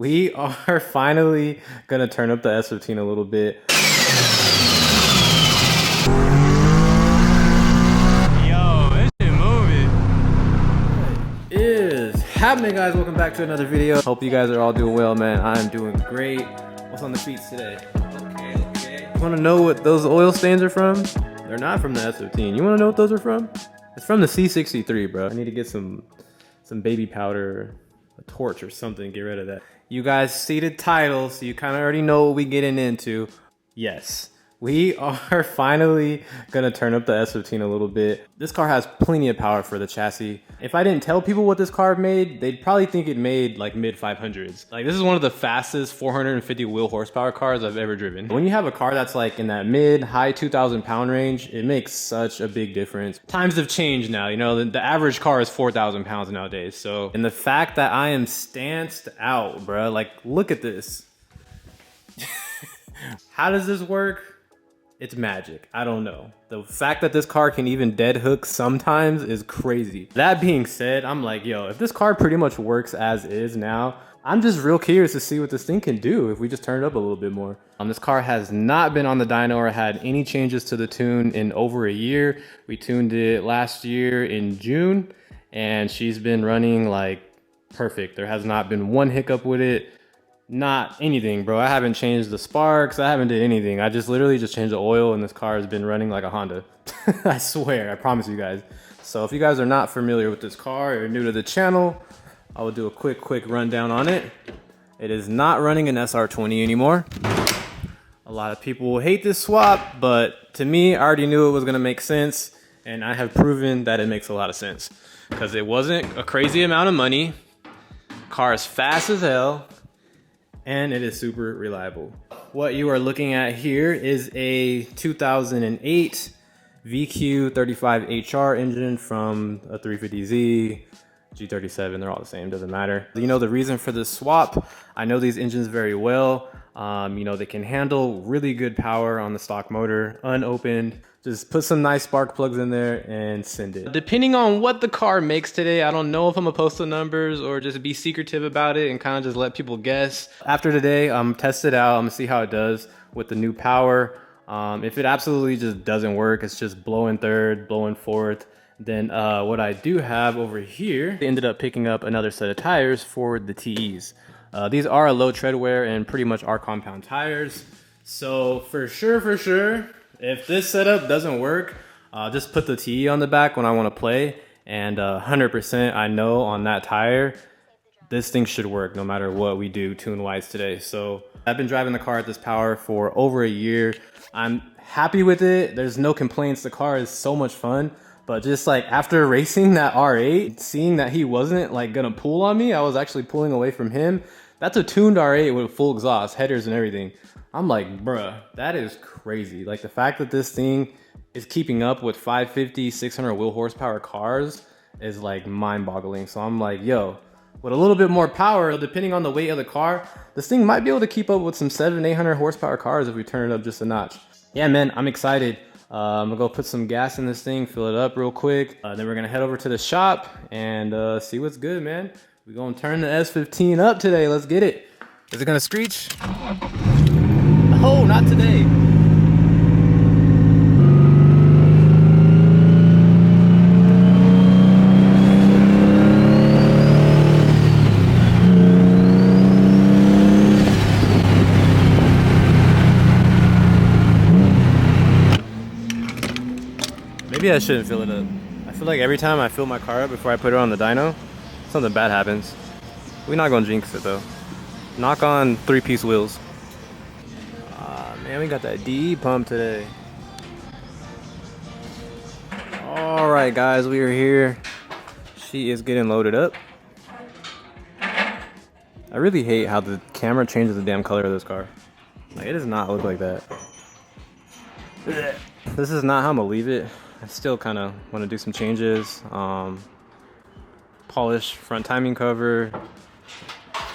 We are finally gonna turn up the S15 a little bit. Yo, this shit moving. What is happening, guys? Welcome back to another video. Hope you guys are all doing well, man. I am doing great. What's on the feeds today? Okay. You wanna know what those oil stains are from? They're not from the S15. You wanna know what those are from? It's from the C63, bro. I need to get some baby powder, a torch or something to get rid of that. You guys see the title, so you kind of already know what we're getting into. Yes, we are finally gonna turn up the S15 a little bit. This car has plenty of power for the chassis. If I didn't tell people what this car made, they'd probably think it made like mid 500s. Like, this is one of the fastest 450 wheel horsepower cars I've ever driven. When you have a car that's like in that mid high 2,000 pound range, it makes such a big difference. Times have changed now, you know, the average car is 4,000 pounds nowadays. So, and the fact that I am stanced out, bro, like, look at this. How does this work? It's magic. I don't know. The fact that this car can even dead hook sometimes is crazy. That being said, I'm like, yo, if this car pretty much works as is now, I'm just real curious to see what this thing can do if we just turn it up a little bit more. This car has not been on the dyno or had any changes to the tune in over a year. We tuned it last year in June, and she's been running like perfect. There has not been one hiccup with it. Not anything, bro. I haven't changed the sparks. I haven't did anything. I just literally just changed the oil, and this car has been running like a Honda. I swear, I promise you guys. So if you guys are not familiar with this car or new to the channel, I will do a quick rundown on it. It is not running an SR20 anymore. A lot of people will hate this swap, but to me, I already knew it was gonna make sense, and I have proven that it makes a lot of sense because it wasn't a crazy amount of money. Car is fast as hell, and it is super reliable. What you are looking at here is a 2008 VQ35HR engine from a 350Z, G37, they're all the same, doesn't matter. You know the reason for this swap, I know these engines very well. You know, they can handle really good power on the stock motor, unopened. Just put some nice spark plugs in there and send it. Depending on what the car makes today, I don't know if I'm gonna post the numbers or just be secretive about it and kind of just let people guess. After today, I'm test it out. I'm gonna see how it does with the new power. If it absolutely just doesn't work, it's just blowing third, blowing fourth, then what I do have over here, I ended up picking up another set of tires for the TEs. These are a low tread wear and pretty much are compound tires. So for sure, if this setup doesn't work, just put the TE on the back when I want to play, and 100% I know on that tire, this thing should work no matter what we do tune-wise today. So I've been driving the car at this power for over a year. I'm happy with it. There's no complaints. The car is so much fun. But just like after racing that R8, seeing that he wasn't like gonna pull on me, I was actually pulling away from him. That's a tuned R8 with full exhaust, headers and everything. I'm like, bruh, that is crazy. Like the fact that this thing is keeping up with 550, 600 wheel horsepower cars is like mind boggling. So I'm like, yo, with a little bit more power, depending on the weight of the car, this thing might be able to keep up with some 700, 800 horsepower cars if we turn it up just a notch. Yeah, man, I'm excited. I'm gonna go put some gas in this thing, fill it up real quick. Then we're gonna head over to the shop and see what's good, man. We're gonna turn the S15 up today. Let's get it. Is it gonna screech? Oh, not today. Maybe I shouldn't fill it up. I feel like every time I fill my car up before I put it on the dyno, something bad happens. We're not gonna jinx it though. Knock on 3-piece wheels. Man, we got that DE pump today. All right, guys, we are here. She is getting loaded up. I really hate how the camera changes the damn color of this car. Like, it does not look like that. This is not how I'm gonna leave it. I still kind of want to do some changes. Polish front timing cover,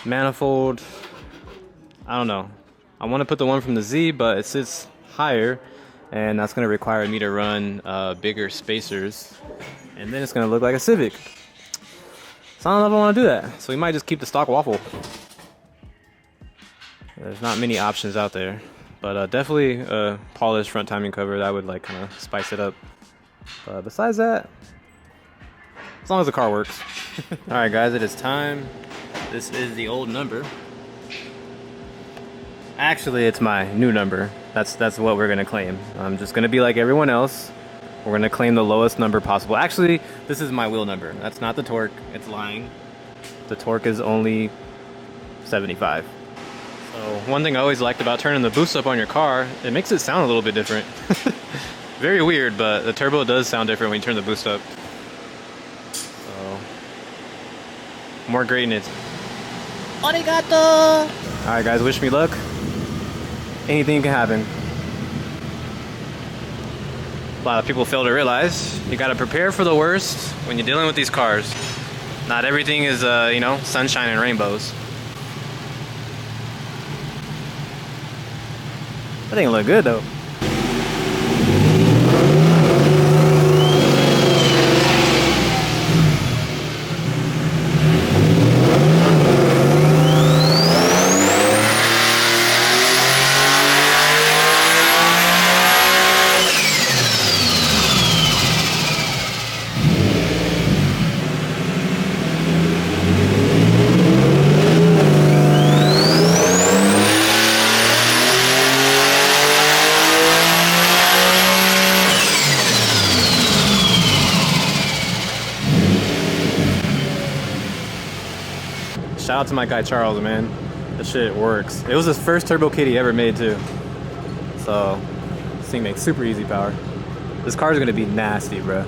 manifold. I don't know. I want to put the one from the Z, but it sits higher, and that's going to require me to run bigger spacers, and then it's going to look like a Civic. So I don't know if I want to do that. So we might just keep the stock waffle. There's not many options out there, but definitely a polished front timing cover that would like kind of spice it up. But besides that, as long as the car works. All right, guys, it is time. This is the old number. Actually, it's my new number. That's what we're gonna claim. I'm just gonna be like everyone else. We're gonna claim the lowest number possible. Actually, this is my wheel number. That's not the torque. It's lying. The torque is only 75. So one thing I always liked about turning the boost up on your car, it makes it sound a little bit different. Very weird, but the turbo does sound different when you turn the boost up. So more greatness. Arigato! All right, guys, wish me luck. Anything can happen. A lot of people fail to realize you gotta prepare for the worst when you're dealing with these cars. Not everything is, you know, sunshine and rainbows. That thing look good though. Shout out to my guy Charles, man. This shit works. It was his first turbo kit he ever made too. So this thing makes super easy power. This car is gonna be nasty, bro.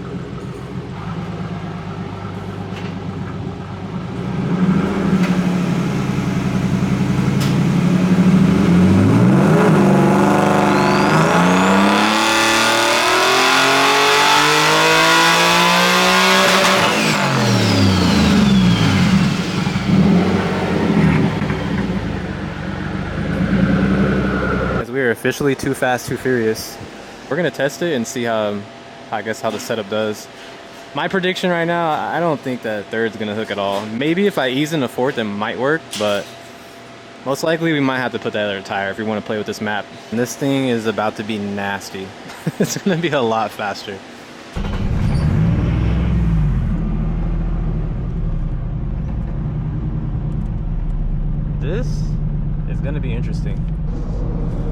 We're officially too fast, too furious. We're gonna test it and see how the setup does. My prediction right now, I don't think that third's gonna hook at all. Maybe if I ease into fourth, it might work, but most likely we might have to put that other tire if we want to play with this map. And this thing is about to be nasty. It's gonna be a lot faster. This is gonna be interesting.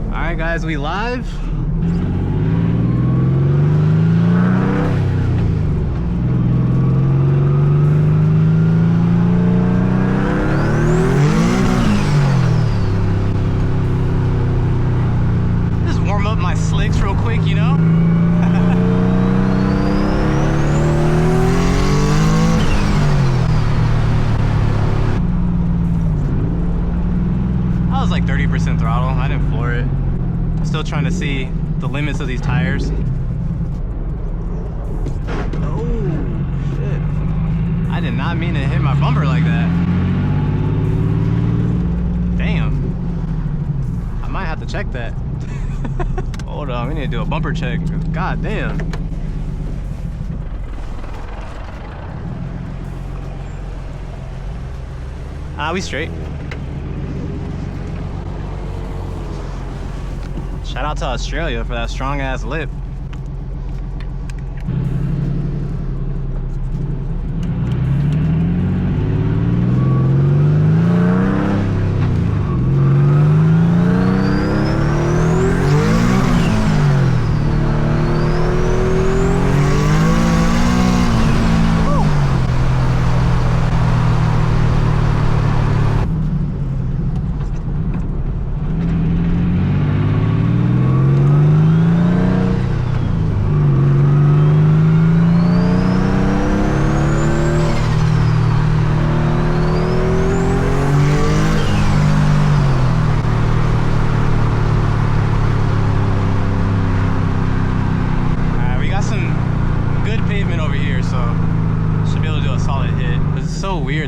All right, guys, we live. Just warm up my slicks real quick, you know? I was like 30% throttle. I didn't floor it. Still trying to see the limits of these tires. Oh, shit. I did not mean to hit my bumper like that. Damn. I might have to check that. Hold on, we need to do a bumper check. God damn. We straight. Shout out to Australia for that strong ass lip.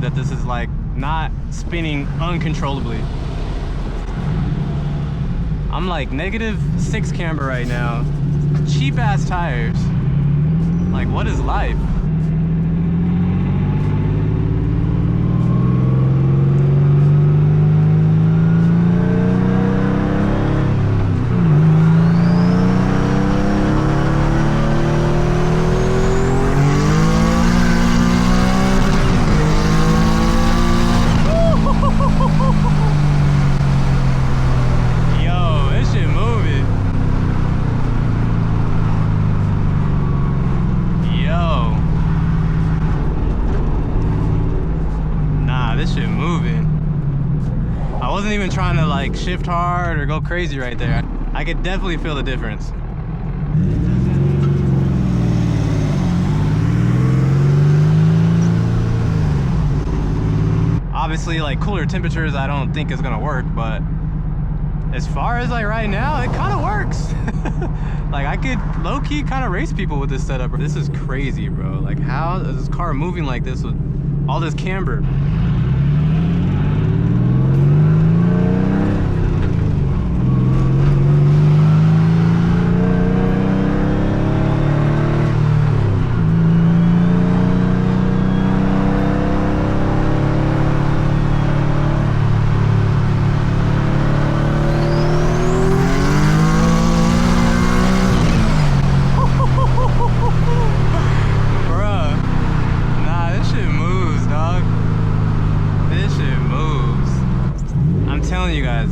That this is like not spinning uncontrollably. I'm like -6 camber right now. Cheap ass tires. Like, what is life? wasn't even trying to like shift hard or go crazy right there. I could definitely feel the difference. Obviously, like cooler temperatures, I don't think is gonna work, but as far as like right now, it kind of works. Like I could low-key kind of race people with this setup. This is crazy, bro. Like how is this car moving like this with all this camber?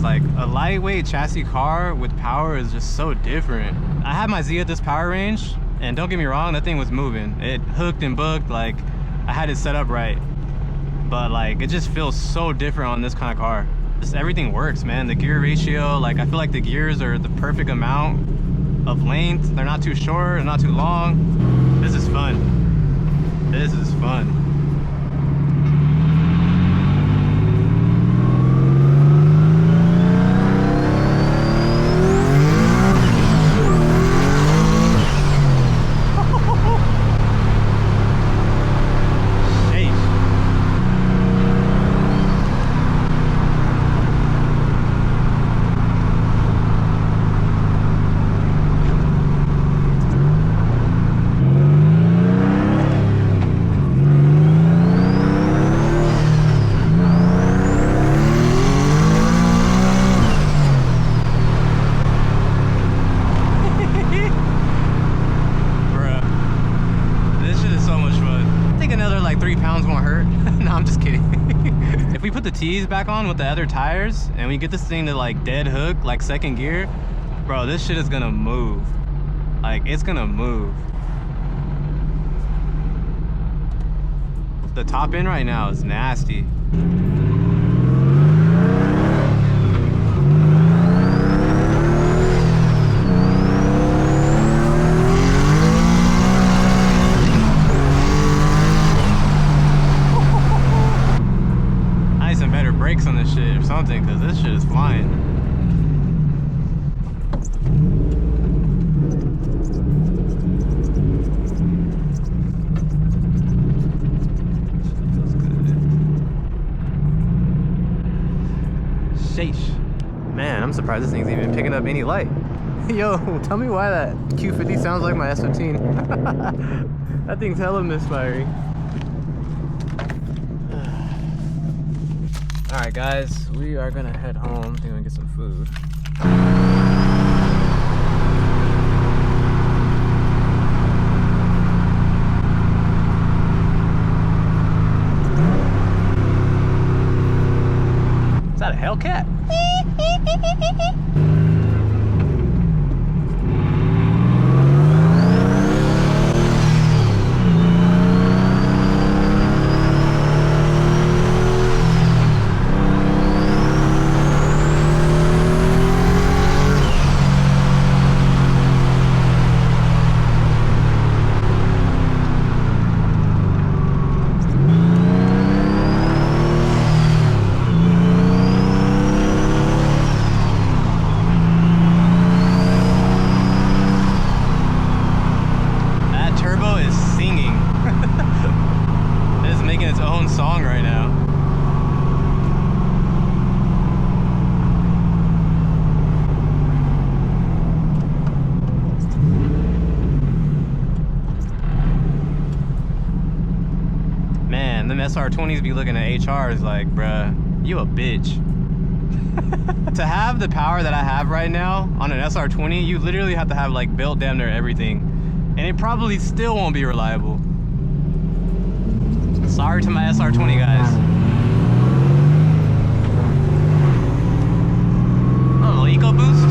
Like a lightweight chassis car with power is just so different. I had my Z at this power range, and don't get me wrong, that thing was moving. It hooked and booked, like I had it set up right. But like it just feels so different on this kind of car. Just everything works, man. The gear ratio, like I feel like the gears are the perfect amount of length. They're not too short and not too long. This is fun. This is fun. If we put the T's back on with the other tires and we get this thing to like dead hook, like second gear, bro, this shit is gonna move. Like it's gonna move. The top end right now is nasty. Brakes on this shit or something, because this shit is flying. Sheesh. Man, I'm surprised this thing's even picking up any light. Yo, tell me why that Q50 sounds like my S15. That thing's hella misfiring. Alright guys, we are gonna head home. We're gonna get some food. Is that a Hellcat? Song right now. Man, them SR20s be looking at HRs like, bruh, you a bitch. To have the power that I have right now on an SR20, you literally have to have like built damn near everything, and it probably still won't be reliable. Sorry to my SR20 guys. Oh, eco boost.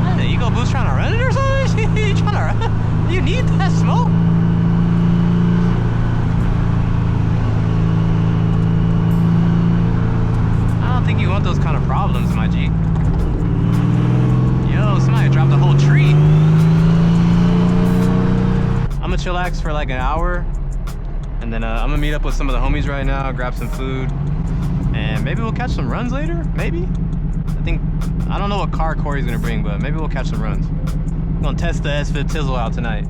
Hey, the eco boost trying to run it or something? You trying to run? gonna chillax for like an hour, and then I'm gonna meet up with some of the homies right now, grab some food, and maybe we'll catch some runs later. Maybe. I don't know what car Corey's gonna bring, but maybe we'll catch some runs. I'm gonna test the S15 out tonight.